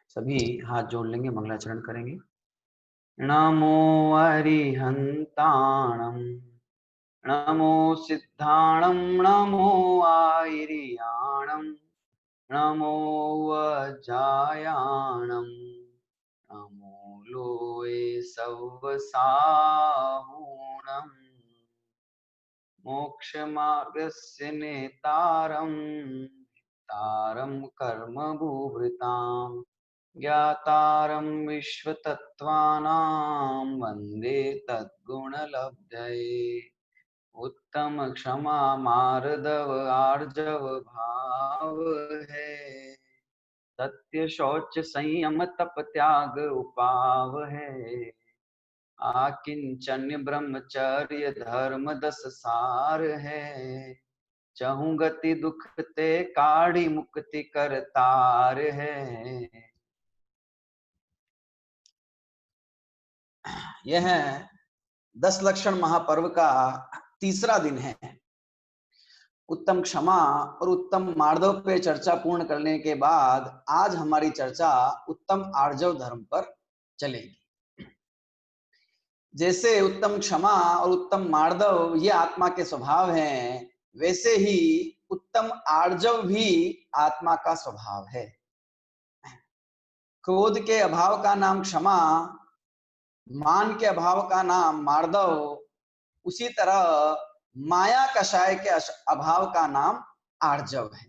सभी हाथ जोड़ लेंगे, मंगलाचरण करेंगे। नमो अरिहंताणं नमो सिद्धाणं नमो आयर्याणं नमो वज्रायाणं नमो लोये सव्वसाहूणं मोक्षमार्गस्य नेतारं तारं कर्मभूभृताम् ज्ञातारं विश्वतत्त्वानां वन्दे तद्गुणलब्धये उत्तम क्षमा मार्दव आर्जव भाव है सत्य शौच संयम तप त्याग उपाव है आकिंचन्य ब्रह्मचर्य धर्म 10 सार है चहु गति दुख ते काढ़ी मुक्ति करतार है। यह 10 लक्षण महापर्व का तीसरा दिन है। उत्तम क्षमा और उत्तम मार्दव पे चर्चा पूर्ण करने के बाद आज हमारी चर्चा उत्तम आर्जव धर्म पर चलेगी। जैसे उत्तम क्षमा और उत्तम मार्दव ये आत्मा के स्वभाव हैं, वैसे ही उत्तम आर्जव भी आत्मा का स्वभाव है। क्रोध के अभाव का नाम क्षमा, मान के अभाव का नाम मार्दव, उसी तरह माया कषाय के अभाव का नाम आर्जव है।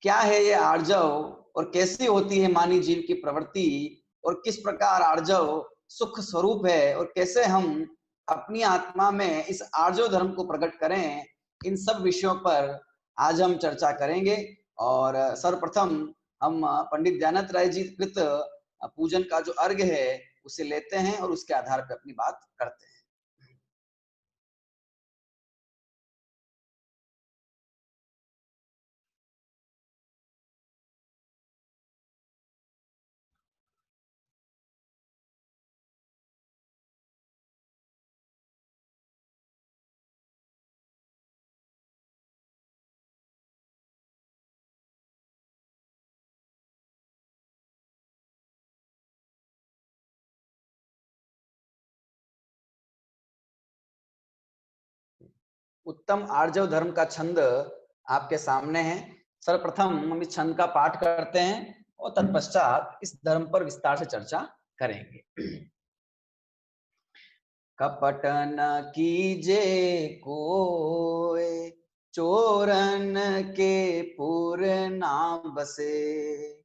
क्या है ये आर्जव और कैसी होती है मानव जीव की प्रवृत्ति और किस प्रकार आर्जव सुख स्वरूप है और कैसे हम अपनी आत्मा में इस आर्जव धर्म को प्रकट करें, इन सब विषयों पर आज हम चर्चा करेंगे। और सर्वप्रथम हम पंडित दयानंद राय जी कृत पूजन का जो अर्घ्य है उसे लेते हैं और उसके आधार पर अपनी बात करते हैं। उत्तम आर्जव धर्म का छंद आपके सामने है। सर्वप्रथम हम इस छंद का पाठ करते हैं और तत्पश्चात इस धर्म पर विस्तार से चर्चा करेंगे। कपट न कीजे कोय चोरन के पुर ना बसे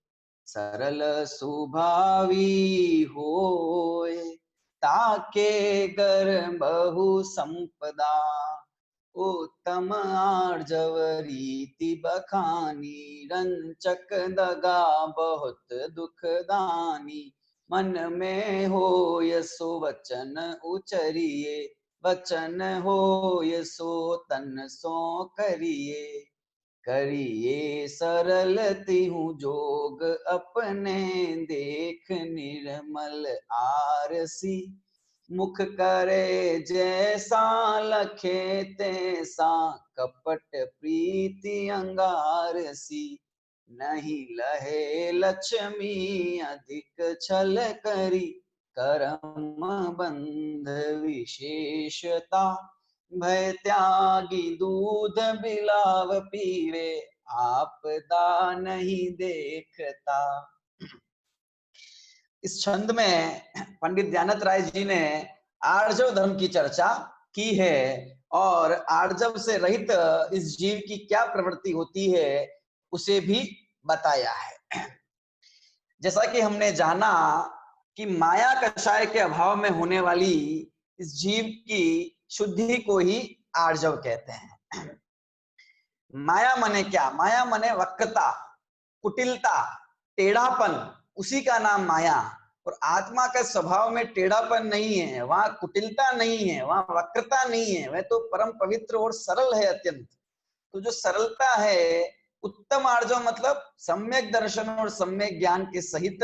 सरल सुभावी होय ताके घर बहु संपदा उत्तम आर्जव रीति बखानी रंचक दगा बहुत दुखदानी मन में हो यसो वचन उचरिए वचन हो यसो तन सो करिए करिए सरल तिहु जोग अपने देख निर्मल आरसी मुख करे जैसा लखे तैसा कपट प्रीति अंगारसी नहीं लहे लक्ष्मी अधिक छल करी कर्म बंध विशेषता भय त्यागी दूध बिलाव पीवे आपदा नहीं देखता। इस छंद में पंडित दयानंद राय जी ने आर्जव धर्म की चर्चा की है और आर्जव से रहित इस जीव की क्या प्रवृत्ति होती है उसे भी बताया है। जैसा कि हमने जाना कि माया कषाय के अभाव में होने वाली इस जीव की शुद्धि को ही आर्जव कहते हैं। माया मने क्या? माया मने वक्रता, कुटिलता, टेढ़ापन, उसी का नाम माया। और आत्मा का स्वभाव में टेढ़ापन नहीं है, वहां कुटिलता नहीं है, वहां वक्रता नहीं है, वह तो परम पवित्र और सरल है अत्यंत। तो जो सरलता है, उत्तम आर्जव मतलब सम्यक दर्शन और सम्यक ज्ञान के सहित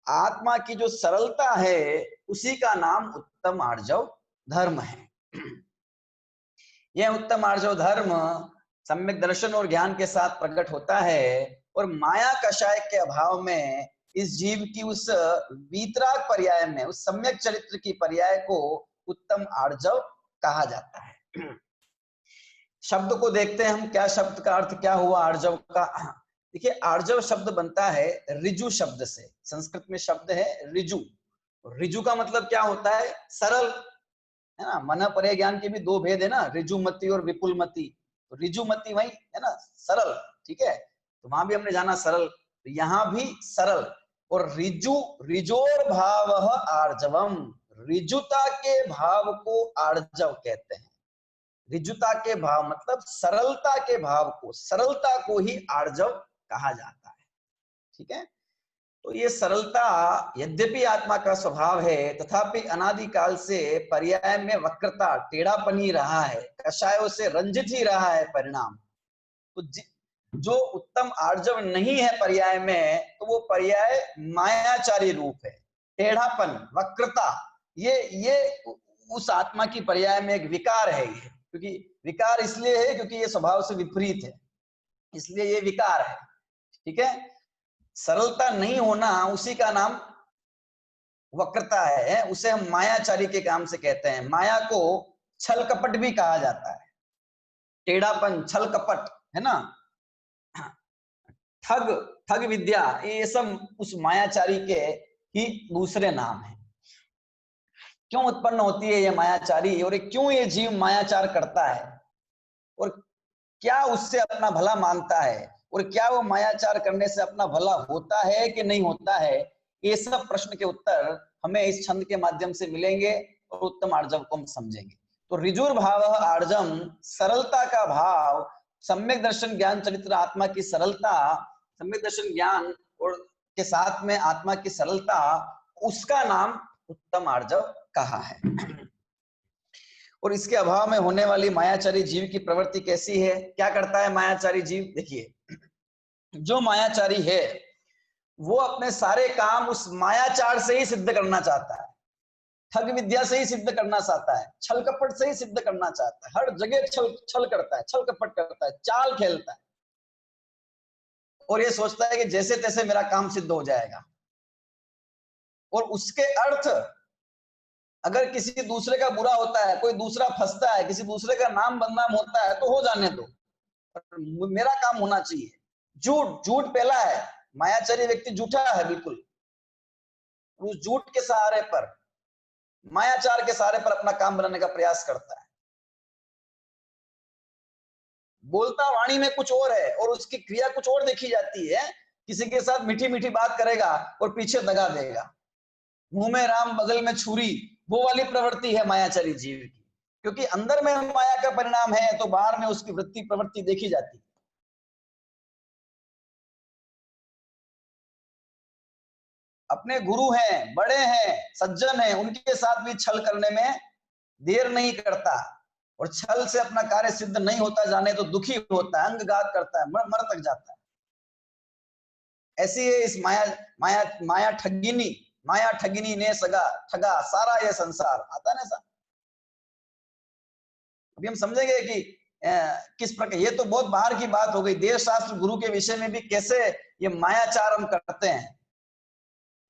आत्मा की जो सरलता है उसी का नाम उत्तम आर्जव धर्म है। यह उत्तम आर्जव धर्म सम्यक दर्शन और ज्ञान के साथ प्रकट होता है, और माया कषाय के अभाव में इस जीव की उस वीतराग पर्याय में, उस सम्यक चरित्र की पर्याय को उत्तम आर्जव कहा जाता है। शब्द को देखते हैं हम, क्या शब्द का अर्थ क्या हुआ आर्जव का। देखिए, आर्जव शब्द बनता है ऋजु शब्द से। संस्कृत में शब्द है ऋजु। ऋजु का मतलब क्या होता है? सरल, है ना। मन परे ज्ञान के भी दो भेद है ना, ऋजुमति और विपुलमति। तो ऋजुमति वही है ना, सरल, ठीक है। तो वहां भी हमने जाना सरल, तो यहाँ भी सरल। और ऋजु, ऋजोर भाव आर्जवम, ऋजुता के भाव को आर्जव कहते हैं। ऋजुता के भाव मतलब सरलता के भाव को, सरलता को ही आर्जव कहा जाता है, ठीक है। तो ये सरलता यद्यपि आत्मा का स्वभाव है, तथापि अनादिकाल से पर्याय में वक्रता, टेढ़ापन ही रहा है, कषायों से रंजित ही रहा है परिणाम। तो जो उत्तम आर्जव नहीं है पर्याय में, तो वो पर्याय मायाचारी रूप है। टेढ़ापन, वक्रता, ये उस आत्मा की पर्याय में एक विकार है। ये क्योंकि विकार इसलिए है क्योंकि ये स्वभाव से विपरीत है, इसलिए ये विकार है, ठीक है। सरलता नहीं होना, उसी का नाम वक्रता है। उसे हम मायाचारी के काम से कहते हैं। माया को छल कपट भी कहा जाता है। टेढ़ापन, छल कपट, है ना, ठग विद्या, ये सब उस मायाचारी के ही दूसरे नाम हैं। क्यों उत्पन्न होती है ये मायाचारी, और क्यों ये जीव मायाचार करता है, और क्या उससे अपना भला मानता है, और क्या वो मायाचार करने से अपना भला होता है कि नहीं होता है, ये सब प्रश्न के उत्तर हमें इस छंद के माध्यम से मिलेंगे और उत्तम आर्जव को हम समझेंगे। तो ऋजुर भाव आर्जम, सरलता का भाव, सम्यक दर्शन ज्ञान चरित्र आत्मा की सरलता, सम्यक दर्शन ज्ञान और के साथ में आत्मा की सरलता, उसका नाम उत्तम आर्जव कहा है। और इसके अभाव में होने वाली मायाचारी जीव की प्रवृत्ति कैसी है, क्या करता है मायाचारी जीव? देखिए, जो मायाचारी है वो अपने सारे काम उस मायाचार से ही सिद्ध करना चाहता है, ठग विद्या से ही सिद्ध करना चाहता है, छल कपट से ही सिद्ध करना चाहता है। हर जगह छल करता है, छल कपट करता है, चाल खेलता है, और ये सोचता है कि जैसे तैसे मेरा काम सिद्ध हो जाएगा। और उसके अर्थ, अगर किसी दूसरे का बुरा होता है, कोई दूसरा फंसता है, किसी दूसरे का नाम बदनाम होता है, तो हो जाने दो, मेरा काम होना चाहिए। झूठ पहला है, मायाचारी व्यक्ति झूठा है बिल्कुल। उस झूठ के सहारे पर, मायाचार के सहारे पर अपना काम बनाने का प्रयास करता है। बोलता वाणी में कुछ और है और उसकी क्रिया कुछ और देखी जाती है। किसी के साथ मीठी मीठी बात करेगा और पीछे दगा देगा। मुंह में राम बगल में छुरी, वो वाली प्रवृत्ति है मायाचारी जीव की। क्योंकि अंदर में माया का परिणाम है, तो बाहर में उसकी वृत्ति प्रवृत्ति देखी जाती है। अपने गुरु हैं, बड़े हैं, सज्जन हैं, उनके साथ भी छल करने में देर नहीं करता, और छल से अपना कार्य सिद्ध नहीं होता जाने तो दुखी होता है, अंगघात करता है, मर तक जाता है। ऐसी है इस माया ठगिनी ने सगा ठगा सारा ये संसार, आता ना सा। अभी हम समझेंगे कि किस प्रकार, ये तो बहुत बाहर की बात हो गई। देश शास्त्र गुरु के विषय में भी कैसे ये मायाचार हम करते हैं,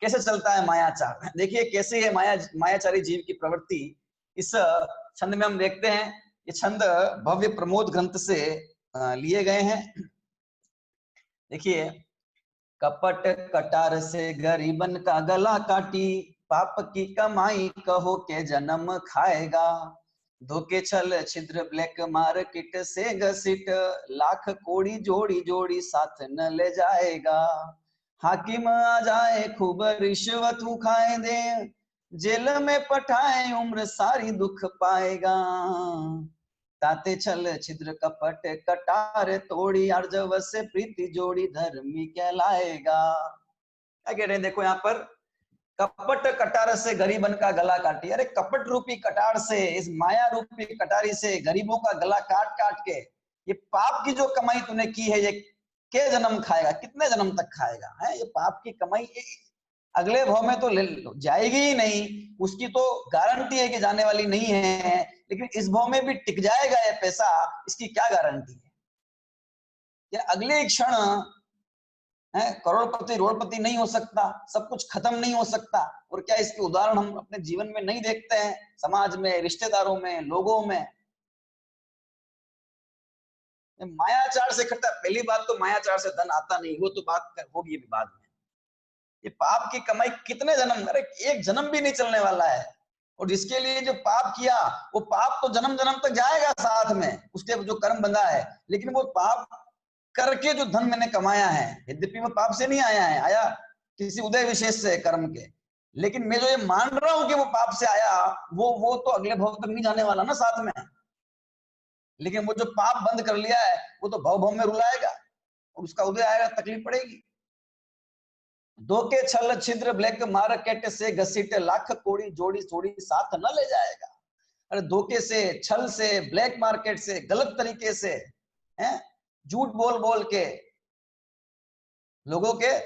कैसे चलता है मायाचार। देखिए कैसे है मायाचारी जीव की प्रवृत्ति। इस छंद में हम देखते हैं, ये छंद भव्य प्रमोद ग्रंथ से लिए गए हैं। देखिए, कपट कटार से गरीबन का गला काटी, पाप की कमाई कहो के जन्म खाएगा। धोखे छल छिद्र ब्लैक मार्केट से घसीट, लाख कोड़ी जोड़ी जोड़ी साथ न ले जाएगा। हाकिम आ जाए खूब रिश्वत खाए दे, जेल में पठाए उम्र सारी दुख पाएगा। ताते छल छिद्र कपट कटार तोड़ी, आर्जव से प्रीति जोड़ी धर्मी कहलाएगा। क्या कह रहे हैं? देखो यहाँ पर, कपट कटार से गरीबन का गला काटी। अरे कपट रूपी कटार से, इस माया रूपी कटारी से गरीबों का गला काट काट के, ये पाप की जो कमाई तूने की है, ये के जन्म खाएगा, कितने जन्म तक खाएगा है? ये पाप की कमाई अगले भाव में तो जाएगी ही नहीं, उसकी तो गारंटी है कि जाने वाली नहीं है। लेकिन इस भाव में भी टिक जाएगा ये पैसा, इसकी क्या गारंटी है? क्या अगले क्षण है करोड़पति रोड़पति नहीं हो सकता, सब कुछ खत्म नहीं हो सकता? और क्या इसके उदाहरण हम अपने जीवन में नहीं देखते हैं, समाज में, रिश्तेदारों में, लोगों में? मायाचार से इकट्ठा, पहली बात तो मायाचार से धन आता नहीं, वो तो बात होगी अभी बाद में। ये पाप की कमाई कितने जन्म, अरे एक जन्म भी नहीं चलने वाला है। और जिसके लिए जो पाप किया वो पाप तो जन्म जन्म तक जाएगा साथ में, उसके जो कर्म बंधा है। लेकिन वो पाप करके जो धन मैंने कमाया है, यद्यपि मैं पाप से नहीं आया है, आया किसी उदय विशेष से कर्म के, लेकिन मैं जो ये मान रहा हूं कि वो पाप से आया, वो तो अगले भव तक नहीं जाने वाला ना साथ में। लेकिन वो जो पाप बंद कर लिया है वो तो भव भव में रुलाएगा और उसका उदय आएगा, तकलीफ पड़ेगी। धोखे छल छिद्र ब्लैक मार्केट से घसीटे लाख कोड़ी जोड़ी जोड़ी साथ न ले जाएगा। अरे धोखे से, छल से, ब्लैक मार्केट से, गलत तरीके से, हैं, झूठ बोल बोल के, लोगों के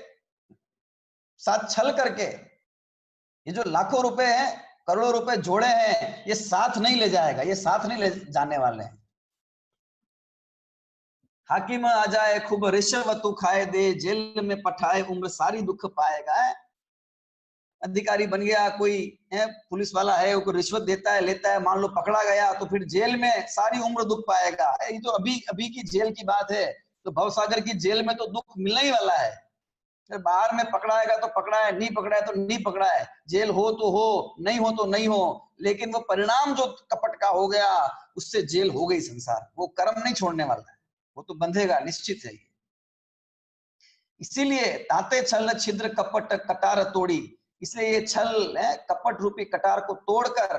साथ छल करके ये जो लाखों रुपए हैं, करोड़ों रुपए जोड़े हैं, ये साथ नहीं ले जाएगा, ये साथ नहीं ले जाने वाले हैं। हाकिम आ जाए खूब रिश्वत खाए दे, जेल में पठाए उम्र सारी दुख पाएगा। अधिकारी बन गया कोई है, पुलिस वाला है, वो रिश्वत देता है, लेता है, मान लो पकड़ा गया तो फिर जेल में सारी उम्र दुख पाएगा। ये तो अभी अभी की जेल की बात है, तो भवसागर की जेल में तो दुख मिलने ही वाला है। बाहर में पकड़ाएगा तो पकड़ा है, नहीं पकड़ा है तो नहीं पकड़ा है, जेल हो तो हो, नहीं हो तो नहीं हो, लेकिन वो परिणाम जो कपट का हो गया उससे जेल हो गई संसार। वो कर्म नहीं छोड़ने वाला है, वो तो बंधेगा, निश्चित है। इसीलिए ताते छल छिद्र कपट कटार तोड़ी, इसलिए ये छल है कपट रूपी कटार को तोड़कर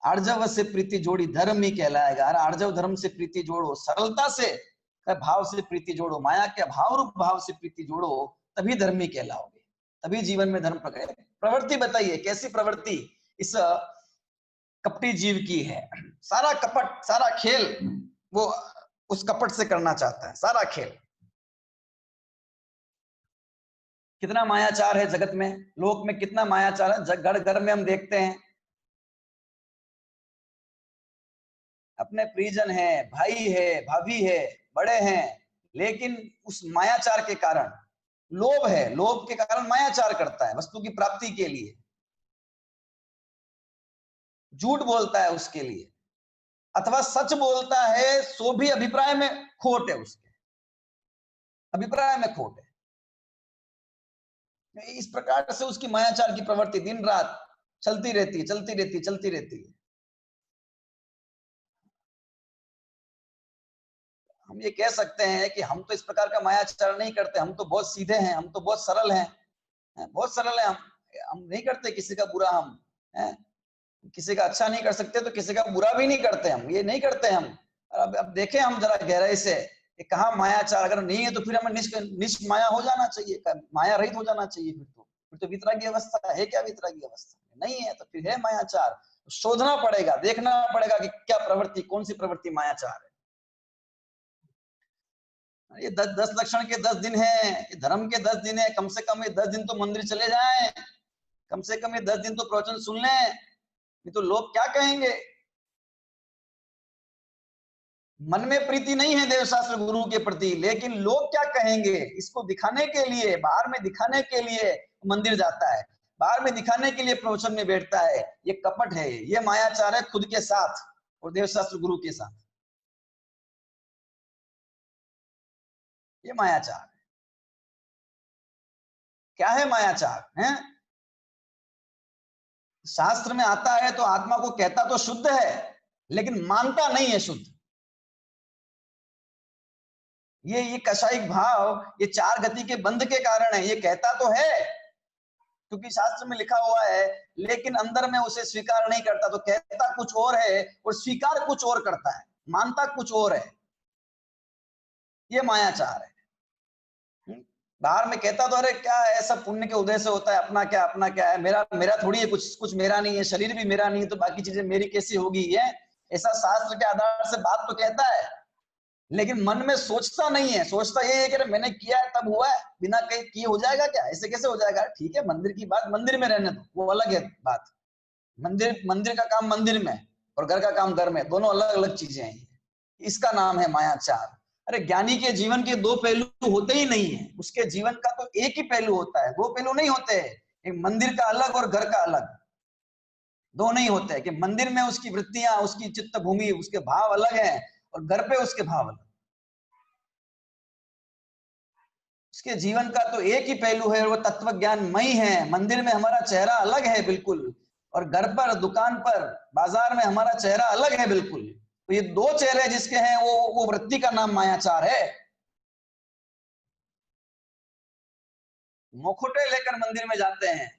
आर्जव से प्रीति जोड़ी धर्म ही कहलाएगा। आर्जव धर्म से प्रीति जोड़ो, सरलता से भाव से प्रीति जोड़ो, माया के भाव रूप भाव से प्रीति जोड़ो, तभी धर्मी कहलाओगे, तभी जीवन में धर्म प्रकट। प्रवृत्ति बताइए, कैसी प्रवृत्ति इस कपटी जीव की है? सारा कपट, सारा खेल वो उस कपट से करना चाहता है, सारा खेल। कितना मायाचार है जगत में, लोक में कितना मायाचार है। घर घर में हम देखते हैं, अपने परिजन है, भाई है, भाभी है, बड़े हैं, लेकिन उस मायाचार के कारण, लोभ है, लोभ के कारण मायाचार करता है वस्तु की प्राप्ति के लिए, झूठ बोलता है उसके लिए, अथवा सच बोलता है सो भी अभिप्राय में खोट है, उसके अभिप्राय में खोट है। इस प्रकार से उसकी मायाचार की प्रवृत्ति दिन रात चलती रहती है, चलती रहती है, चलती रहती है। हम ये कह सकते हैं कि हम तो इस प्रकार का मायाचार नहीं करते, हम तो बहुत सीधे हैं, हम तो बहुत सरल हैं, बहुत सरल है। हम नहीं करते किसी का बुरा, हम हैं, किसी का अच्छा नहीं कर सकते तो किसी का बुरा भी नहीं करते, हम ये नहीं करते हम। अब देखें हम जरा गहराई से कि कहाँ मायाचार, अगर नहीं है तो फिर हमें निष्माया हो जाना चाहिए, माया रहित हो जाना चाहिए। फिर तो वितरागी अवस्था है। क्या वितरागी अवस्था नहीं है तो फिर है मायाचार। शोधना पड़ेगा, देखना पड़ेगा कि क्या प्रवृत्ति, कौन सी प्रवृत्ति मायाचार है। ये 10 लक्षण के 10 दिन है, ये धर्म के 10 दिन है, कम से कम ये 10 दिन तो मंदिर चले जाएं, कम से कम ये 10 दिन तो प्रवचन सुन लें, नहीं तो लोग क्या कहेंगे। मन में प्रीति नहीं है देवशास्त्र गुरु के प्रति, लेकिन लोग क्या कहेंगे इसको दिखाने के लिए, बाहर में दिखाने के लिए मंदिर जाता है, बाहर में दिखाने के लिए प्रवचन में बैठता है। ये कपट है, ये मायाचार है खुद के साथ और देवशास्त्र गुरु के साथ, ये मायाचार है। क्या है मायाचार है? शास्त्र में आता है तो आत्मा को कहता तो शुद्ध है, लेकिन मानता नहीं है शुद्ध। ये कषायिक भाव, ये चार गति के बंध के कारण है। ये कहता तो है क्योंकि शास्त्र में लिखा हुआ है, लेकिन अंदर में उसे स्वीकार नहीं करता। तो कहता कुछ और है और स्वीकार कुछ और करता है, मानता कुछ और है। ये मायाचार है। बाहर में कहता तो अरे क्या है, सब पुण्य के उदय से होता है, अपना क्या अपना क्या है, मेरा मेरा थोड़ी है, कुछ मेरा नहीं है, शरीर भी मेरा नहीं है, तो बाकी चीजें मेरी कैसी होगी। ये ऐसा शास्त्र के आधार से बात तो कहता है, लेकिन मन में सोचता नहीं है। सोचता ये है कि मैंने किया है तब हुआ है, बिना कहीं किए हो जाएगा क्या, ऐसे कैसे हो जाएगा। ठीक है, मंदिर की बात मंदिर में रहने दो, वो अलग है बात। मंदिर का काम मंदिर में और घर का काम घर में, दोनों अलग अलग चीजें हैं। इसका नाम है मायाचार। अरे ज्ञानी के जीवन के दो पहलू होते ही नहीं है, उसके जीवन का तो एक ही पहलू होता है, दो पहलू नहीं होते। एक मंदिर का अलग और घर का अलग, दो नहीं होते कि मंदिर में उसकी वृत्तियां, उसकी चित्त भूमि, उसके भाव अलग है और घर पे उसके भाव अलग। उसके जीवन का तो एक ही पहलू है, वो तत्व ज्ञानमयी है। मंदिर में हमारा चेहरा अलग है बिल्कुल, और घर पर, दुकान पर, बाजार में हमारा चेहरा अलग है बिल्कुल। तो ये दो चेहरे जिसके हैं, वो वृत्ति का नाम मायाचार है। मुखोटे लेकर मंदिर में जाते हैं,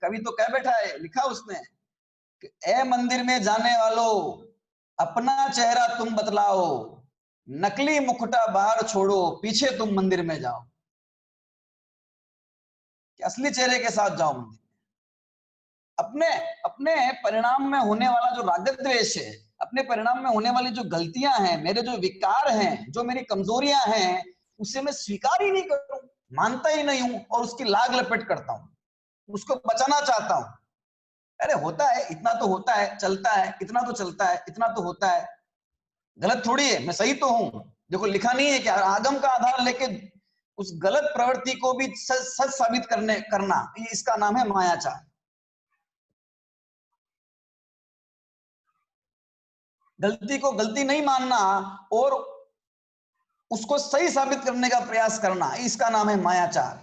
कवि तो कह बैठा है, लिखा उसने कि ए मंदिर में जाने वालों, अपना चेहरा तुम बतलाओ, नकली मुखटा बाहर छोड़ो, पीछे तुम मंदिर में जाओ। कि असली चेहरे के साथ जाओ मंदिर। अपने अपने परिणाम में होने वाला जो राग द्वेष है, अपने परिणाम में होने वाली जो गलतियां हैं, मेरे जो विकार हैं, जो मेरी कमजोरियां हैं, उसे मैं स्वीकार ही नहीं करूं, मानता ही नहीं हूं और उसकी लाग लपेट करता हूं, उसको बचाना चाहता हूं। अरे होता है, इतना तो होता है, चलता है, इतना तो चलता है, इतना तो होता है, गलत थोड़ी है, मैं सही तो हूं। देखो लिखा नहीं है कि आगम का आधार लेके उस गलत प्रवृत्ति को भी सच सच साबित करना, इसका नाम है मायाचार। गलती को गलती नहीं मानना और उसको सही साबित करने का प्रयास करना, इसका नाम है मायाचार।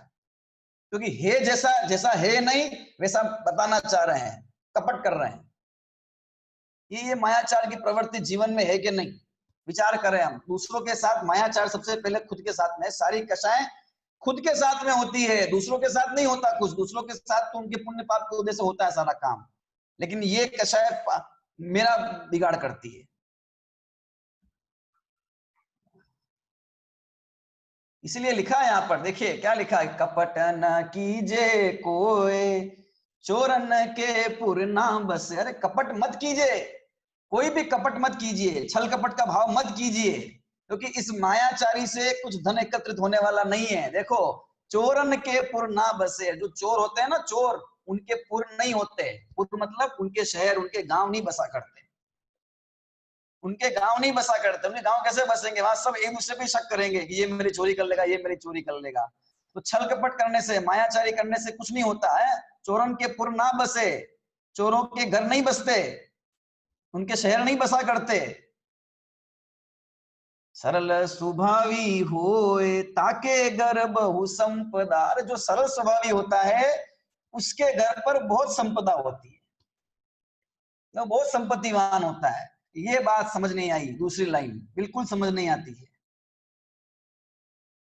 क्योंकि है जैसा जैसा है नहीं वैसा बताना चाह रहे हैं, कपट कर रहे हैं। ये मायाचार की प्रवृत्ति जीवन में है कि नहीं, विचार करें हम। दूसरों के साथ मायाचार सबसे पहले खुद के साथ में, सारी कषाएं खुद के साथ में होती है, दूसरों के साथ नहीं होता कुछ। दूसरों के साथ तो उनके पुण्य पाप की वजह से होता है सारा काम, लेकिन ये कषाय मेरा बिगाड़ करती है। इसलिए लिखा है यहाँ पर, देखिए क्या लिखा है, कपट न कीजे कोई, चोरन के पुर ना बस। अरे कपट मत कीजिए, कोई भी कपट मत कीजिए, छल कपट का भाव मत कीजिए, क्योंकि इस मायाचारी से कुछ धन एकत्रित होने वाला नहीं है। देखो, चोरन के पुर ना बसे, जो चोर होते हैं ना, चोर, उनके पुर नहीं होते। पुर मतलब उनके शहर, उनके गांव नहीं बसा करते, उनके गांव नहीं बसा करते। उनके गांव कैसे बसेंगे, वहां सब एक दूसरे पे शक करेंगे कि ये मेरी चोरी कर लेगा, ये मेरी चोरी कर लेगा। तो छल कपट करने से, मायाचारी करने से कुछ नहीं होता है। चोरन के पुर ना बसे, चोरों के घर नहीं बसते, उनके शहर नहीं बसा करते। सरल स्वभावी होए ताके घर बहु संपदा। जो सरल स्वभावी होता है उसके घर पर बहुत संपदा होती है, वो बहुत संपत्तिवान होता है। ये बात समझ नहीं आई, दूसरी लाइन बिल्कुल समझ नहीं आती है।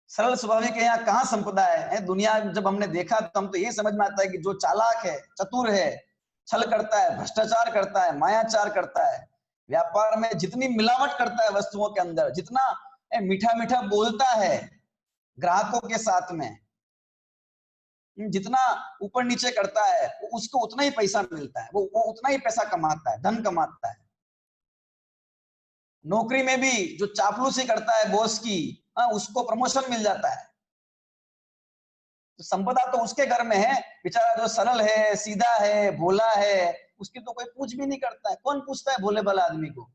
सरल स्वभावी के यहाँ कहाँ संपदा है? दुनिया जब हमने देखा तो हम तो ये समझ में आता है कि जो चालाक है, चतुर है, छल करता है, भ्रष्टाचार करता है, मायाचार करता है, व्यापार में जितनी मिलावट करता है वस्तुओं के अंदर, जितना मीठा मीठा बोलता है ग्राहकों के साथ में, जितना ऊपर नीचे करता है, उसको उतना ही पैसा मिलता है, वो उतना ही पैसा कमाता है, धन कमाता है। नौकरी में भी जो चापलूसी करता है बॉस की, उसको प्रमोशन मिल जाता है। तो संपदा तो उसके घर में है, बेचारा जो सरल है, सीधा है, भोला है, उसकी तो कोई पूछ भी नहीं करता है। कौन पूछता है भोले भाले आदमी को?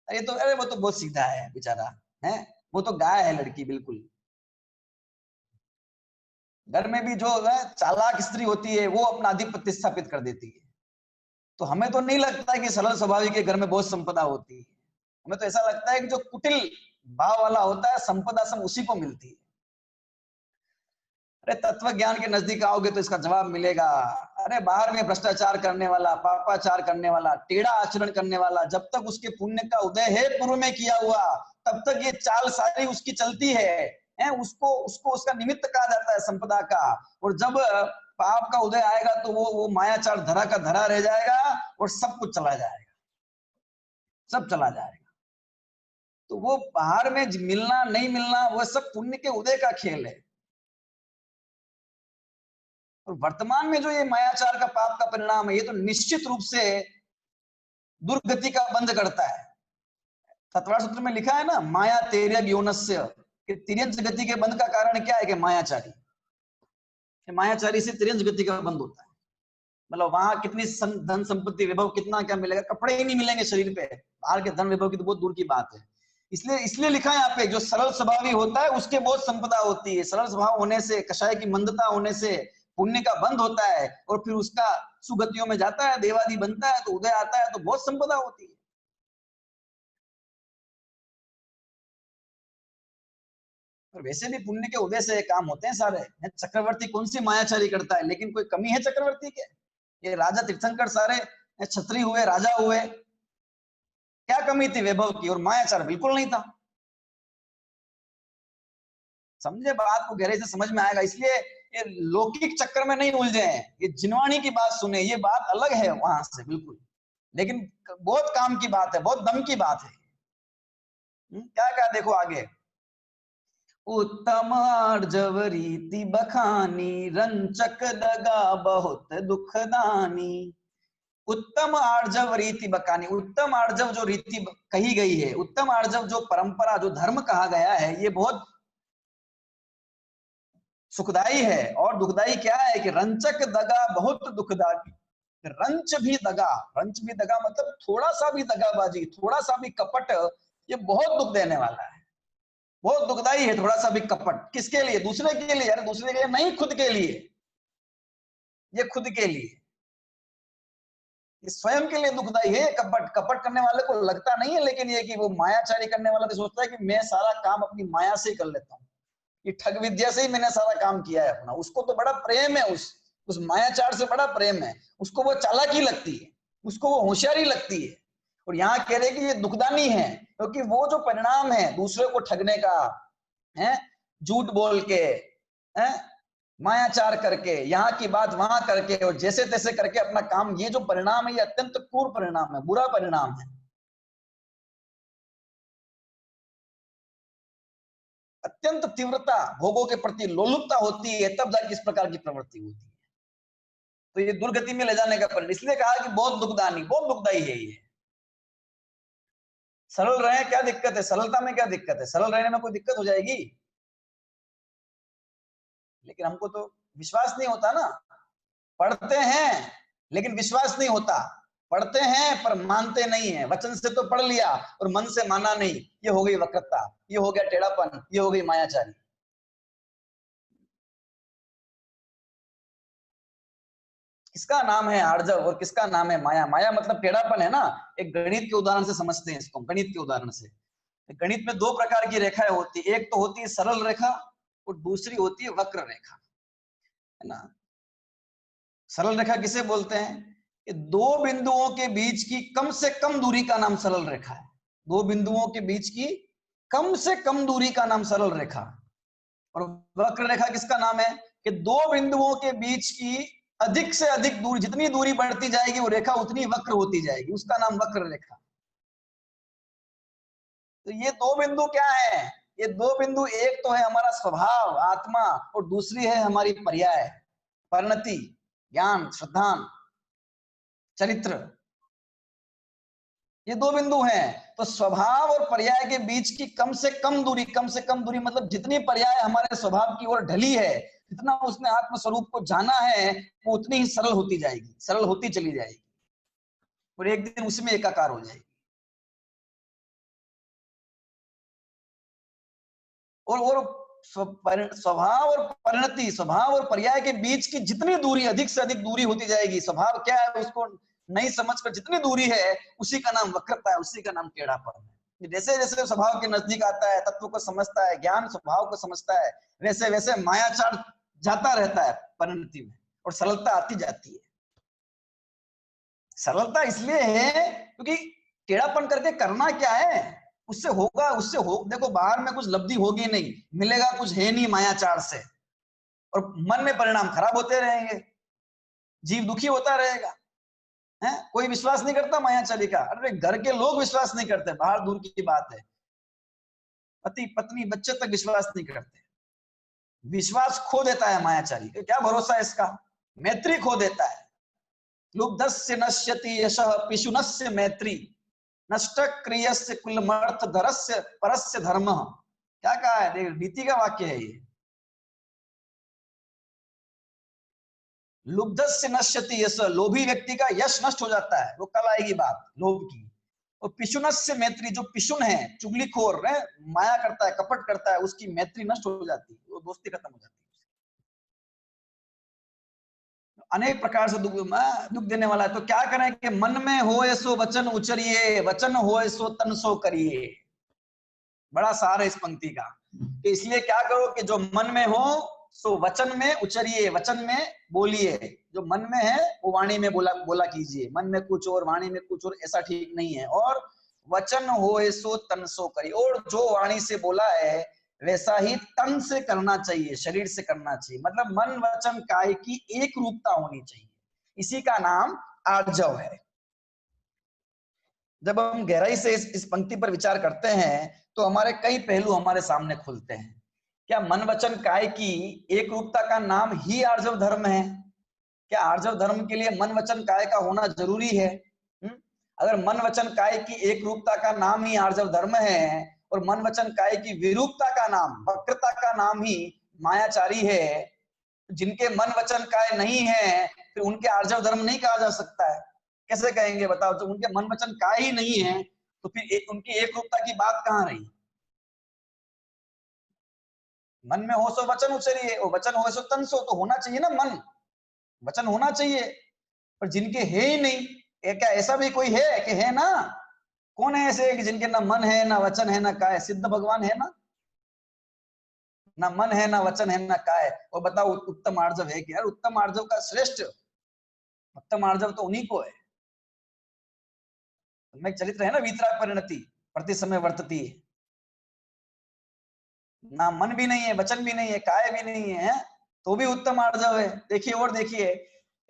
अरे वो तो बहुत सीधा है बेचारा, है, वो तो गाय है लड़की बिल्कुल। घर में भी जो है चालाक स्त्री होती है वो अपना आधिपत्य स्थापित कर देती है। तो हमें तो नहीं लगता है कि सरल स्वभावी के घर में बहुत संपदा होती है। हमें तो ऐसा लगता है कि जो कुटिल भाव वाला होता है, संपदा सब उसी को मिलती है। अरे तत्व ज्ञान के नजदीक आओगे तो इसका जवाब मिलेगा। अरे बाहर में भ्रष्टाचार करने वाला, पापाचार करने वाला, टेढ़ा आचरण करने वाला, जब तक उसके पुण्य का उदय है पूर्व में किया हुआ, तब तक ये चाल सारी उसकी चलती है, उसको उसको उसका निमित्त कहा जाता है संपदा का। और जब पाप का उदय आएगा तो वो मायाचार धरा का धरा रह जाएगा और सब कुछ चला जाएगा, सब चला जाएगा। तो वो बाहर में मिलना नहीं मिलना, वो सब पुण्य के उदय का खेल है। और वर्तमान में जो ये मायाचार का पाप का परिणाम है, ये तो निश्चित रूप से दुर्गति का बंध करता है। सतवार सूत्र में लिखा है ना, माया तेर्यग योनस्य, कि तिर्यंच गति के बंध का कारण क्या है? कि मायाचारी, मायाचारी से तिर्यंच गति का बंध होता है। मतलब वहां कितनी धन संपत्ति वैभव कितना क्या मिलेगा, कपड़े ही नहीं मिलेंगे शरीर पे, बाहर के धन वैभव की तो बहुत दूर की बात है। इसलिए इसलिए लिखा है यहाँ पे, जो सरल स्वभावी होता है उसके बहुत संपदा होती है। सरल स्वभाव होने से, कषाय की मंदता होने से पुण्य का बंध होता है और फिर उसका सुगतियों में जाता है, देवादि बनता है, तो उदय आता है, तो बहुत संपदा होती है। और वैसे भी पुण्य के उदय से काम होते हैं सारे। चक्रवर्ती कौन सी मायाचारी करता है, लेकिन कोई कमी है चक्रवर्ती के? ये राजा तीर्थंकर सारे छत्री हुए, राजा हुए, क्या कमी थी वैभव की? और मायाचार बिल्कुल नहीं था। समझे बात को, गहराई से समझ में आएगा। इसलिए ये लौकिक चक्कर में नहीं उलझे हैं, ये जिनवाणी की बात सुने, ये बात अलग है वहां से बिल्कुल, लेकिन बहुत काम की बात है, बहुत दम की बात है। क्या क्या देखो आगे। उत्तम आर्जव रीति बखानी, रंचक दगा बहुत दुखदानी। उत्तम आर्जव रीति बखानी, उत्तम आर्जव जो रीति कही गई है, उत्तम आर्जव जो परंपरा, जो धर्म कहा गया है, ये बहुत सुखदाई है। और दुखदाई क्या है कि रंचक दगा बहुत दुखदाई। रंच भी दगा, रंच भी दगा मतलब थोड़ा सा भी दगाबाजी, थोड़ा सा भी कपट, ये बहुत दुख देने वाला है, बहुत दुखदाई है थोड़ा सा भी कपट। किसके लिए? दूसरे के लिए। यार दूसरे के लिए नहीं, खुद के लिए। ये खुद के लिए, ये स्वयं के लिए दुखदाई है कपट। कपट करने वाले को लगता नहीं है, लेकिन ये कि वो मायाचारी करने वाला तो सोचता है कि मैं सारा काम अपनी माया से ही कर लेता हूँ, कि ठग विद्या से ही मैंने सारा काम किया है अपना। उसको तो बड़ा प्रेम है, उस मायाचार से बड़ा प्रेम है उसको। वो चालाकी लगती है उसको, वो होशियारी लगती है। और यहाँ कह रहे कि ये दुखदानी है, क्योंकि वो जो परिणाम है दूसरे को ठगने का, है झूठ बोल के, है मायाचार करके, यहाँ की बात वहां करके, और जैसे तैसे करके अपना काम, ये जो परिणाम है ये अत्यंत क्रूर परिणाम है, बुरा परिणाम है। अत्यंत तीव्रता, भोगों के प्रति लोलुपता होती है, तब जाके इस प्रकार की प्रवृत्ति होती है। तो ये दुर्गति में ले जाने का परिणाम, इसलिए कहा कि बहुत दुखदानी, बहुत दुखदाई है ये। सरल रहे क्या दिक्कत है? सरलता में क्या दिक्कत है? सरल रहने में कोई दिक्कत हो जाएगी? लेकिन हमको तो विश्वास नहीं होता ना। पढ़ते हैं लेकिन विश्वास नहीं होता, पढ़ते हैं पर मानते नहीं है। वचन से तो पढ़ लिया और मन से माना नहीं, ये हो गई वक्रता, ये हो गया टेढ़ापन, ये हो गई मायाचारी। किसका नाम है आर्जव और किसका नाम है माया? माया मतलब टेढ़ापन है ना। एक गणित के उदाहरण से समझते हैं इसको, गणित के उदाहरण से। गणित में दो प्रकार की रेखाएं होती है, एक तो होती है सरल रेखा और दूसरी होती है वक्र रेखा, है ना। सरल रेखा किसे बोलते हैं? कि दो बिंदुओं के बीच की कम से कम दूरी का नाम सरल रेखा है। दो बिंदुओं के बीच की कम से कम दूरी का नाम सरल रेखा। और वक्र रेखा किसका नाम है? कि दो बिंदुओं के बीच की अधिक से अधिक दूरी, जितनी दूरी बढ़ती जाएगी वो रेखा उतनी वक्र होती जाएगी, उसका नाम वक्र रेखा। तो ये दो बिंदु क्या है? ये दो बिंदु, एक तो है हमारा स्वभाव आत्मा, और दूसरी है हमारी पर्याय, परिणति, ज्ञान, श्रद्धा, चरित्र। ये दो बिंदु हैं। तो स्वभाव और पर्याय के बीच की कम से कम दूरी, कम से कम दूरी मतलब जितनी पर्याय हमारे स्वभाव की ओर ढली है, जितना उसने आत्म स्वरूप को जाना है, वो उतनी ही सरल होती जाएगी, सरल होती चली जाएगी, और एक दिन उसमें एकाकार हो जाएगी। और स्वभाव और परिणति, स्वभाव और पर्याय के बीच की जितनी दूरी, अधिक से अधिक दूरी होती जाएगी। स्वभाव क्या है उसको नहीं समझकर जितनी दूरी है, उसी का नाम वक्रता है, उसी का नाम टेढ़ापन है। जैसे जैसे स्वभाव के नजदीक आता है, तत्व को समझता है, ज्ञान स्वभाव को समझता है, वैसे वैसे मायाचार जाता रहता है परिणति में, और सरलता आती जाती है। सरलता इसलिए है क्योंकि टेढ़ापन करके करना क्या है? उससे होगा, उससे हो, देखो बाहर में कुछ लब्धि होगी नहीं, मिलेगा कुछ है नहीं मायाचार से, और मन में परिणाम खराब होते रहेंगे, जीव दुखी होता रहेगा। है कोई विश्वास नहीं करता मायाचारी का। अरे घर के लोग विश्वास नहीं करते, बाहर दूर की बात है, पति पत्नी बच्चे तक विश्वास नहीं करते। विश्वास खो देता है मायाचारी, क्या भरोसा है इसका? मैत्री खो देता है। लुब्धस्य नश्यति यशः पिशुनस्य मैत्री, नष्ट क्रियस्य कुलमर्थ धरस्य परस्य धर्म। क्या कहा है? नीति का वाक्य है ये। लुब्धस्य नश्यति यश, लोभी व्यक्ति का यश नष्ट हो जाता है। वो कल आएगी बात लोभ की। और पिशुनस्य मैत्री, जो पिशुन है, चुगलीखोर है, माया करता है, कपट करता है, उसकी मैत्री नष्ट हो जाती है, वो दोस्ती खत्म हो जाती है। अनेक प्रकार से दुख देने वाला है। तो क्या करें कि मन में होए सो वचन उचरिए, वचन होए सो तन सो करिए। बड़ा सार है इस पंक्ति का कि इसलिए क्या करो कि जो मन में हो सो वचन में उचरिए, वचन में बोलिए। जो मन में है वो वाणी में बोला कीजिए। मन में कुछ और वाणी में कुछ और, ऐसा ठीक नहीं है। और वचन होए सो तन सो करिए, और जो वाणी से बोला है वैसा ही तन से करना चाहिए, शरीर से करना चाहिए। मतलब मन वचन काय की एक रूपता होनी चाहिए, इसी का नाम आर्जव है। जब हम गहराई से इस पंक्ति पर विचार करते हैं तो हमारे कई पहलू हमारे सामने खुलते हैं। क्या मन वचन काय की एक रूपता का नाम ही आर्जव धर्म है? क्या आर्जव धर्म के लिए मन वचन काय का होना जरूरी है? अगर मन वचन काय की एक रूपता का नाम ही आर्जव धर्म है और मन वचन काय की विरूपता का नाम, वक्रता का नाम ही मायाचारी है, जिनके मन वचन काय नहीं है फिर उनके आर्जव धर्म नहीं कहा जा सकता है। कैसे कहेंगे बताओ? जब उनके मन वचन काय ही नहीं है तो फिर उनकी एक रूपता की बात कहां रही? मन में हो सो वचन उचरिए, और वचन हो सो तन सो, तो होना चाहिए ना मन, वचन होना चाहिए। पर जिनके है ही नहीं, क्या ऐसा भी कोई है कि है ना? कौन है ऐसे कि जिनके ना मन है ना वचन है ना काय? सिद्ध भगवान है ना? ना मन है ना वचन है ना काय। और बताओ उत्तम आर्जव है कि यार? उत्तम आर्जव का श्रेष्ठ उत्तम आर्जव तो उन्हीं को है। उनमें चरित्र है ना, वीतराग परिणति प्रति समय वर्तती है। ना मन भी नहीं है, वचन भी नहीं है, काय भी नहीं है, तो भी उत्तम आर्जव है। देखिए और देखिए,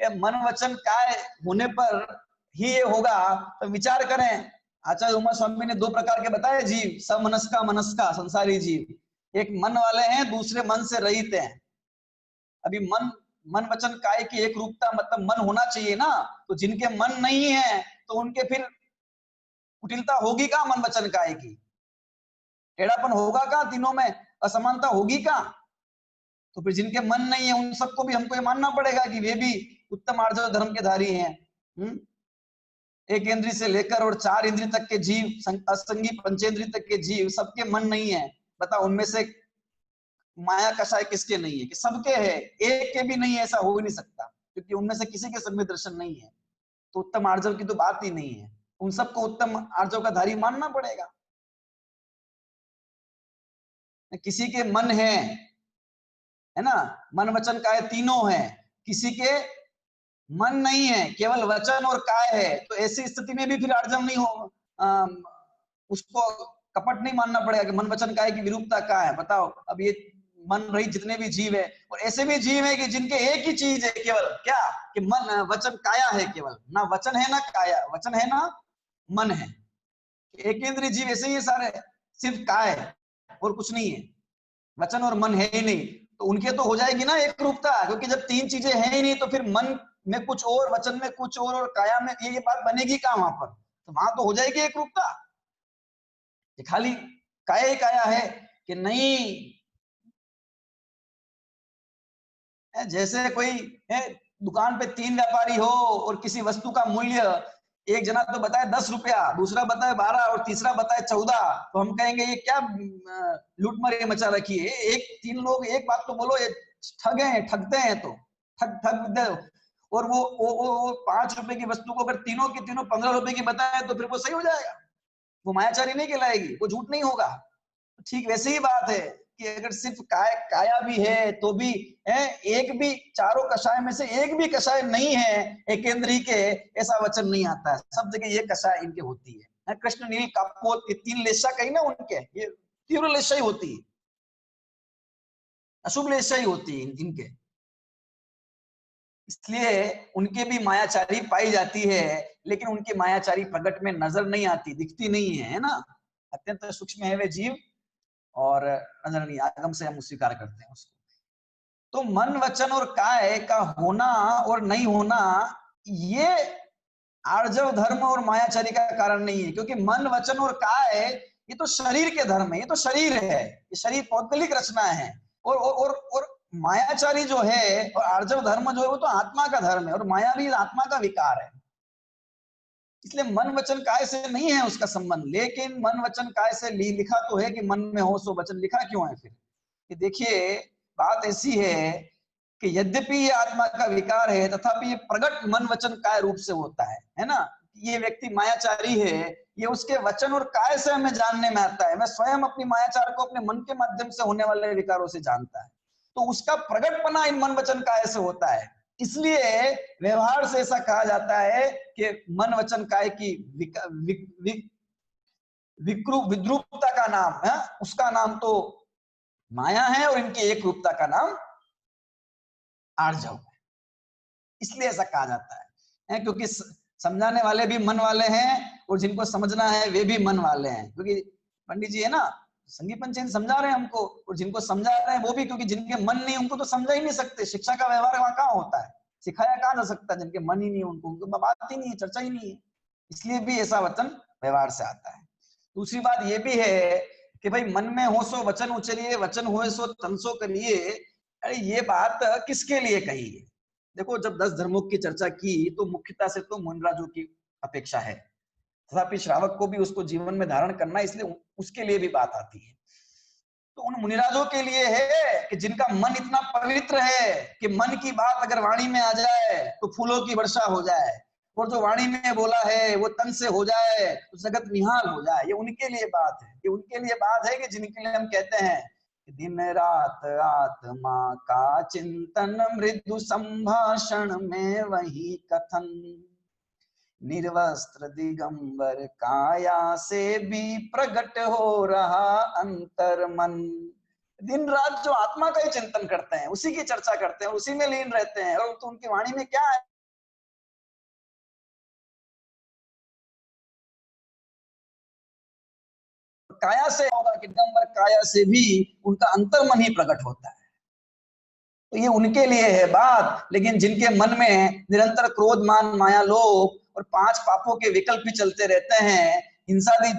मन वचन काय होने पर ही ये होगा। तो विचार करें, आचार्य उमा स्वामी ने दो प्रकार के बताए जीव, समनस्का मनस्का संसारी जीव। एक मन वाले हैं, दूसरे मन से रहित हैं। अभी मन वचन काय की एक रूपता मतलब मन होना चाहिए ना। तो जिनके मन नहीं है तो उनके फिर कुटिलता होगी कहाँ मन वचन काय की? टेढ़ापन होगा कहाँ? तीनों में असमानता होगी कहाँ? तो फिर जिनके मन नहीं है उन सबको भी हमको ये मानना पड़ेगा कि वे भी उत्तम आर्जव धर्म के धारी हैं। एक इंद्री से लेकर और चार इंद्री तक के जीव, असंगी पंचेंद्री तक के जीव, सबके मन नहीं है। बताओ उनमें से माया कषाय किसके नहीं है? कि सबके है, एक के भी नहीं है, ऐसा हो ही नहीं सकता, क्योंकि उनमें से किसी के संग दर्शन नहीं है। तो उत्तम आर्जव की तो बात ही नहीं है। उन सबको उत्तम आर्जव का धारी मानना पड़ेगा। किसी के मन है ना, मन वचन काय तीनों है, किसी के मन नहीं है, केवल वचन और काय है, तो ऐसी स्थिति में भी फिर आर्जव नहीं हो, उसको कपट नहीं मानना पड़ेगा कि मन वचन काय की विरूपता क्या है। बताओ, अब ये मन रहित जितने भी जीव है, और ऐसे भी जीव है कि जिनके एक ही चीज है केवल, क्या कि मन वचन काया है, केवल ना वचन है ना काया, वचन है ना मन है। एक इंद्रिय जीव ऐसे ही है सारे, सिर्फ काय और कुछ नहीं है, वचन और मन है ही नहीं। तो उनके तो हो जाएगी ना एक रूपता, क्योंकि जब तीन चीजें हैं ही नहीं तो फिर मन में कुछ और, वचन में कुछ और काया में ये बात बनेगी कहाँ वहां पर? तो वहां तो हो जाएगी एक रूपता। खाली काया ही काया है कि नहीं? जैसे कोई है, दुकान पे तीन व्यापारी हो और किसी वस्तु का मूल्य एक जना तो बताए 10 रुपया, दूसरा बताए 12 और तीसरा बताए 14, तो हम कहेंगे ये क्या लूटमारी मचा रखी है? एक तीन लोग एक बात तो बोलो, ये ठग हैं, ठगते हैं, तो ठग ठग दे। और वो 5 रुपए की वस्तु को अगर तीनों की तीनों 15 रुपए की बताए तो फिर वो सही हो जाएगा, वो मायाचारी नहीं कहलाएगी, वो झूठ नहीं होगा। ठीक वैसे ही बात है कि अगर सिर्फ काया भी है तो भी है, एक भी चारों कषाय में से एक भी कषाय नहीं है एकेंद्री के, ऐसा वचन नहीं आता है। सब जगह ये कषाय इनके होती है। कृष्ण नील कापोत, ये तीन लेशा कही ना उनके, ये तीव्र लेशा ही होती है, अशुभ लेशा ही होती है इनके। इसलिए उनके भी मायाचारी पाई जाती है, लेकिन उनकी मायाचारी प्रकट में नजर नहीं आती, दिखती नहीं है ना। अत्यंत सूक्ष्म है वे जीव, और नजर नहीं, आगम से हम स्वीकार करते हैं उसको। तो मन वचन और काय का होना और नहीं होना ये आर्जव धर्म और मायाचारी का कारण नहीं है, क्योंकि मन वचन और काय ये तो शरीर के धर्म है, ये तो शरीर है, ये शरीर पौद्गलिक रचना है। और मायाचारी जो है और आर्जव धर्म जो है वो तो आत्मा का धर्म है, और माया भी आत्मा का विकार है। इसलिए मन वचन काय से नहीं है उसका संबंध। लेकिन मन वचन काय से लिखा तो है कि मन में हो सो वचन, लिखा क्यों है फिर? कि देखिए बात ऐसी है कि यद्यपि ये आत्मा का विकार है तथापि ये प्रकट मन वचन काय रूप से होता है ना। ये व्यक्ति मायाचारी है, ये उसके वचन और काय से हमें जानने में आता है। मैं स्वयं अपनी मायाचार को अपने मन के माध्यम से होने वाले विकारों से जानता है, तो उसका प्रकटपना इन मन वचन काय से होता है। इसलिए व्यवहार से ऐसा कहा जाता है कि मन वचन काय की विद्रूपता का नाम है, उसका नाम तो माया है और इनकी एक रूपता का नाम आर्जव है। इसलिए ऐसा कहा जाता है क्योंकि समझाने वाले भी मन वाले हैं और जिनको समझना है वे भी मन वाले हैं। क्योंकि पंडित जी है ना, संगीत पंचेन समझा रहे हैं हमको, और जिनको समझा रहे हैं वो भी, क्योंकि जिनके मन नहीं उनको तो समझा ही नहीं सकते। शिक्षा का व्यवहार वहां कहाँ होता है, सिखाया कहाँ जा सकता है? जिनके मन ही नहीं उनको बात ही नहीं है, चर्चा ही नहीं है। इसलिए भी ऐसा वचन व्यवहार से आता है। दूसरी बात ये भी है कि भाई मन में हो सो वचन उचलिए, वचन हुए सो तन सो करिए। अरे ये बात किसके लिए कही है? देखो जब 10 धर्मों की चर्चा की तो मुख्यता से तो मुनिराजों की अपेक्षा है, तथापि श्रावक को भी उसको जीवन में धारण करना, इसलिए उसके लिए भी बात आती है। तो उन मुनिराजों के लिए है कि जिनका मन इतना पवित्र है कि मन की बात अगर वाणी में आ जाए तो फूलों की वर्षा हो जाए, और जो वाणी में बोला है वो तन से हो जाए तो जगत निहाल हो जाए। ये उनके लिए बात है, ये उनके लिए बात है कि जिनके लिए हम कहते हैं दिन रात आत्मा का चिंतन, मृदु संभाषण में वही कथन, निर्वस्त्र दिगंबर काया से भी प्रकट हो रहा अंतर मन। दिन रात जो आत्मा का ही चिंतन करते हैं, उसी की चर्चा करते हैं, उसी में लीन रहते हैं, और तो उनकी वाणी में क्या है? काया से होगा, दिगंबर काया से भी उनका अंतर मन ही प्रकट होता है। तो ये उनके लिए है बात। लेकिन जिनके मन में निरंतर क्रोध मान माया लोभ और 5 पापों के विकल्प ही चलते रहते हैं, हिंसादी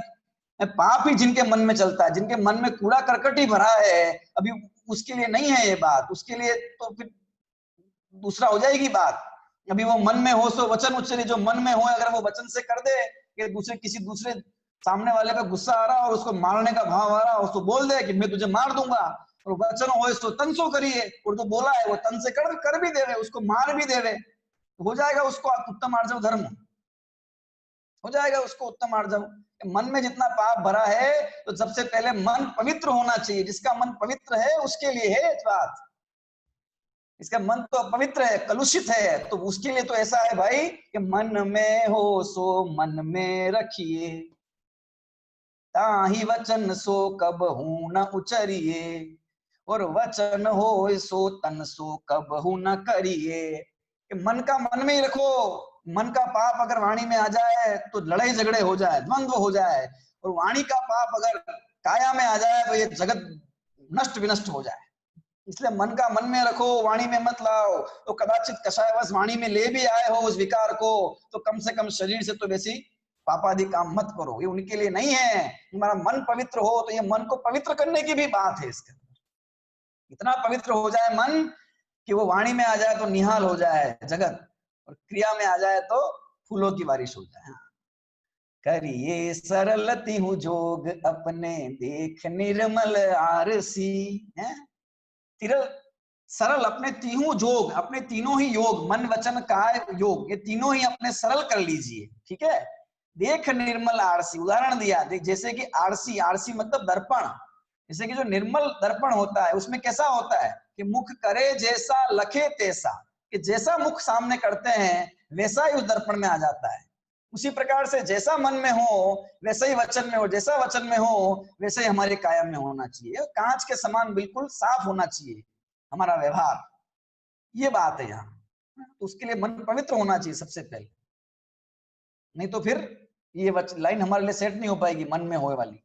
पाप ही जिनके मन में चलता है, जिनके मन में कूड़ा करकट ही भरा है, अभी उसके लिए नहीं है ये बात। उसके लिए तो फिर दूसरा हो जाएगी बात। अभी वो मन में हो सो वचन उच्चरे, जो मन में हो अगर वो वचन से कर दे कि दूसरे किसी दूसरे सामने वाले पे गुस्सा आ रहा और उसको मारने का भाव आ रहा, उसको बोल दे कि मैं तुझे मार दूंगा, और वचन हो सो तन सो करिए, और जो बोला है वो तन से कर भी देवे, उसको मार भी देवे, तो हो जाएगा उसको उत्तम आर्जव धर्म, हो जाएगा उसको उत्तम आर्जव। मन में जितना पाप भरा है तो सबसे पहले मन पवित्र होना चाहिए। जिसका मन पवित्र है उसके लिए है बात। इसका मन तो अपवित्र है, कलुषित है, तो उसके लिए तो ऐसा है भाई कि मन में हो सो मन में रखिए, ताही वचन सो कब हूं न उचरिए, और वचन हो सो तन सो कब हूं न करिए। मन का मन में ही रखो। मन का पाप अगर वाणी में आ जाए तो लड़ाई झगड़े हो जाए, द्वंद्व हो जाए, और वाणी का पाप अगर काया में आ जाए तो ये जगत नष्ट विनष्ट हो जाए। इसलिए मन का मन में रखो, वाणी में मत लाओ। तो कदाचित कषायवश वाणी में ले भी आए हो उस विकार को, तो कम से कम शरीर से तो वैसी पापादि काम मत करो। ये उनके लिए नहीं है। तुम्हारा मन पवित्र हो तो ये मन को पवित्र करने की भी बात है। इसके इतना पवित्र हो जाए मन कि वो वाणी में आ जाए तो निहाल हो जाए जगत, और क्रिया में आ जाए तो फूलों की बारिश हो जाए। करिए सरल तिहु जोग अपने देख निर्मल आरसी है। सरल अपने तीनों जोग, अपने तीनों ही योग, मन वचन काय योग, ये तीनों ही अपने सरल कर लीजिए। ठीक है। देख निर्मल आरसी, उदाहरण दिया देख, जैसे कि आरसी, आरसी मतलब दर्पण। जैसे कि जो निर्मल दर्पण होता है उसमें कैसा होता है कि मुख करे जैसा लखे तैसा, कि जैसा मुख सामने करते हैं वैसा ही उस दर्पण में आ जाता है। उसी प्रकार से जैसा मन में हो वैसा ही वचन में हो, जैसा वचन में हो वैसे ही हमारे कायम में होना चाहिए। कांच के समान बिल्कुल साफ होना चाहिए हमारा व्यवहार। ये बात है यहाँ। तो उसके लिए मन पवित्र होना चाहिए सबसे पहले, नहीं तो फिर ये लाइन हमारे लिए सेट नहीं हो पाएगी मन में होए वाली,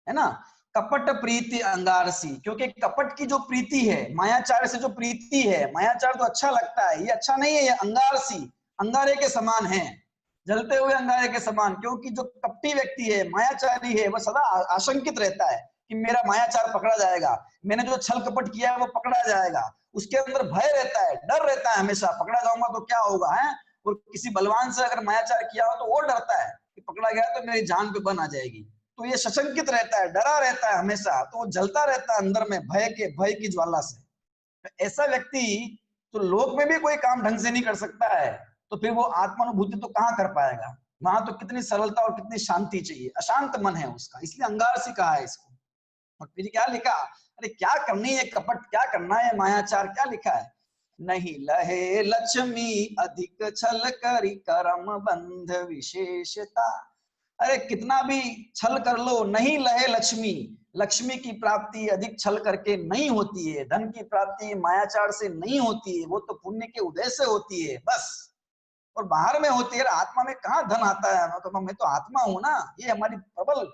है ना। कपट प्रीति अंगारसी, क्योंकि कपट की जो प्रीति है, मायाचार से जो प्रीति है, मायाचार तो अच्छा लगता है, ये अच्छा नहीं है। ये अंगारसी, अंगारे के समान है, जलते हुए अंगारे के समान। क्योंकि जो कपटी व्यक्ति है, मायाचारी है, वह सदा आशंकित रहता है कि मेरा मायाचार पकड़ा जाएगा, मैंने जो छल कपट किया है वो पकड़ा जाएगा। उसके अंदर भय रहता है, डर रहता है हमेशा, पकड़ा जाऊंगा तो क्या होगा है। और किसी बलवान से अगर मायाचार किया हो तो वो डरता है कि पकड़ा गया तो मेरी जान पे बन आ जाएगी, तो ये सशंकित रहता है, डरा रहता है हमेशा, तो वो जलता रहता है अंदर में भय की ज्वाला से। तो ऐसा व्यक्ति तो लोक में भी कोई काम ढंग से नहीं कर सकता है, तो फिर वो आत्मानुभूति तो कहाँ कर पाएगा। वहां तो कितनी सरलता और कितनी शांति चाहिए, अशांत मन है उसका, इसलिए अंगारसी कहा है इसको। और फिर क्या लिखा, अरे क्या करनी है कपट, क्या करना है मायाचार, क्या लिखा है, नहीं लहे लक्ष्मी अधिक छल करी करम बंध विशेषता। अरे कितना भी छल कर लो नहीं लहे लक्ष्मी, लक्ष्मी की प्राप्ति अधिक छल करके नहीं होती है, धन की प्राप्ति मायाचार से नहीं होती है, वो तो पुण्य के उदय से होती है बस, और बाहर में होती है। आत्मा में कहाँ धन आता है, तो मैं तो आत्मा हूं ना, ये हमारी प्रबल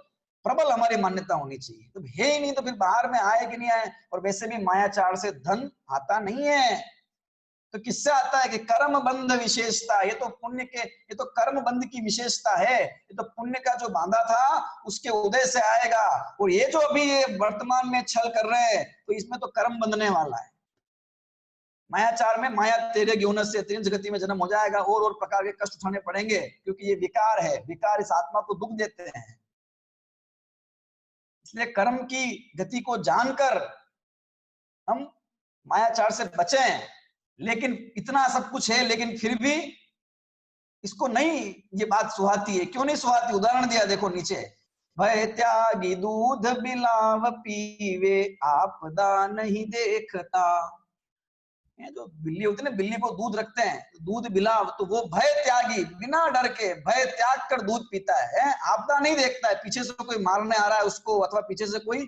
प्रबल हमारी मान्यता होनी चाहिए। तो है ही नहीं तो फिर बाहर में आए कि नहीं आए। और वैसे भी मायाचार से धन आता नहीं है, तो किससे आता है कि कर्म बंध विशेषता, ये तो पुण्य के, ये तो कर्म बंध की विशेषता है, ये तो पुण्य का जो बांधा था उसके उदय से आएगा। और ये जो अभी ये वर्तमान में छल कर रहे हैं तो इसमें तो कर्म बंधने वाला है। मायाचार में माया तेरे ज्ञान से त्रिंज गति में जन्म हो जाएगा, और प्रकार के कष्ट उठाने पड़ेंगे, क्योंकि ये विकार है, विकार इस आत्मा को दुख देते हैं। इसलिए कर्म की गति को जानकर हम मायाचार से बचें। लेकिन इतना सब कुछ है, लेकिन फिर भी इसको नहीं, ये बात सुहाती है, क्यों नहीं सुहाती, उदाहरण दिया देखो नीचे, भय त्यागी दूध बिलाव पीवे आपदा नहीं देखता। जो बिल्ली होती है ना, बिल्ली को दूध रखते हैं, दूध बिलाव, तो वो भय त्यागी, बिना डर के भय त्याग कर दूध पीता है, आपदा नहीं देखता है, पीछे से कोई मारने आ रहा है उसको, अथवा पीछे से कोई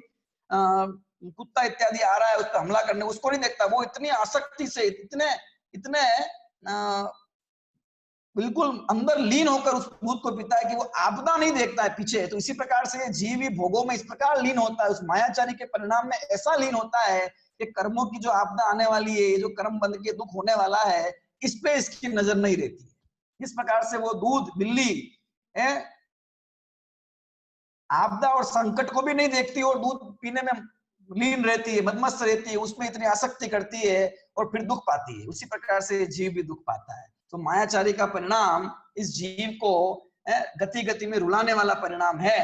कुत्ता इत्यादि आ रहा है उस पर हमला करने, उसको नहीं देखता। वो इतनी आसक्ति से, इतने इतने बिल्कुल अंदर लीन होकर उस दूध को पीता है कि वो आपदा नहीं देखता है पीछे। तो इसी प्रकार से जीव भी भोगों में इस प्रकार लीन होता है, उस मायाचारी के परिणाम में ऐसा लीन होता है कि कर्मों की जो आपदा आने वाली है, जो कर्म बंध के दुख होने वाला है, इस पे इसकी नजर नहीं रहती। इस प्रकार से वो दूध बिल्ली है, आपदा और संकट को भी नहीं देखती और दूध पीने में लीन रहती है, मदमस्त रहती है, उसमें इतनी आसक्ति करती है और फिर दुख पाती है। उसी प्रकार से जीव भी दुख पाता है। तो मायाचारी का परिणाम इस जीव को गति गति में रुलाने वाला परिणाम है।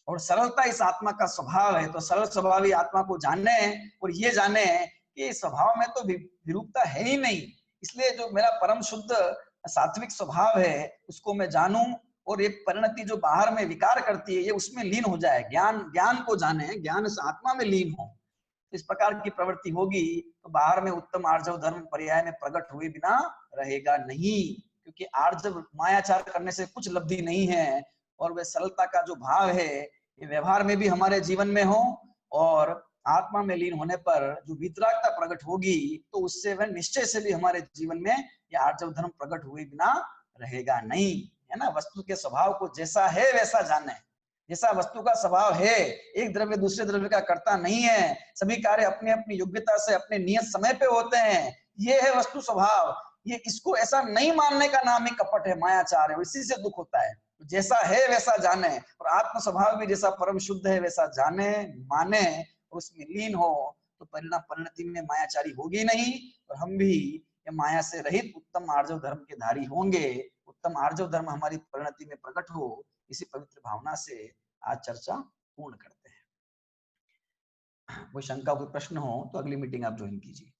और सरलता इस आत्मा का स्वभाव है, तो सरल स्वभावी आत्मा को जाने और ये जाने कि स्वभाव में तो विरूपता है ही नहीं। इसलिए जो मेरा परम शुद्ध सात्विक स्वभाव है उसको मैं जानूं, और ये परिणति जो बाहर में विकार करती है ये उसमें लीन हो जाए, ज्ञान को जाने, ज्ञान इस आत्मा में लीन हो। इस प्रकार की प्रवृत्ति होगी तो बाहर में उत्तम आर्जव धर्म पर्याय में प्रकट हुए बिना रहेगा नहीं। क्योंकि आर्जव मायाचार करने से कुछ लब्धि नहीं है, और वह सरलता का जो भाव है ये व्यवहार में भी हमारे जीवन में हो, और आत्मा में लीन होने पर जो वितरागता प्रकट होगी तो उससे वह निश्चय से भी हमारे जीवन में ये आर्जव धर्म प्रकट हुए बिना रहेगा नहीं। है ना, वस्तु के स्वभाव को जैसा है वैसा जाने, जैसा वस्तु का स्वभाव है, एक द्रव्य दूसरे द्रव्य का करता नहीं है, सभी कार्य अपनी अपनी योग्यता से अपने नियत समय पे होते हैं, ये है वस्तु स्वभाव। ये इसको ऐसा नहीं मानने का नाम ही कपट है, मायाचार है, इसी से दुख होता है। जैसा है वैसा जाने, और आत्म स्वभाव भी जैसा परम शुद्ध है वैसा जाने, माने और उसमें लीन हो, तो परिणाम परिणति में मायाचारी होगी नहीं, और हम भी ये माया से रहित उत्तम आर्जव धर्म के धारी होंगे। उत्तम आर्जव धर्म हमारी परिणति में प्रकट हो, इसी पवित्र भावना से आज चर्चा पूर्ण करते हैं। कोई शंका कोई प्रश्न हो तो अगली मीटिंग आप ज्वाइन कीजिए।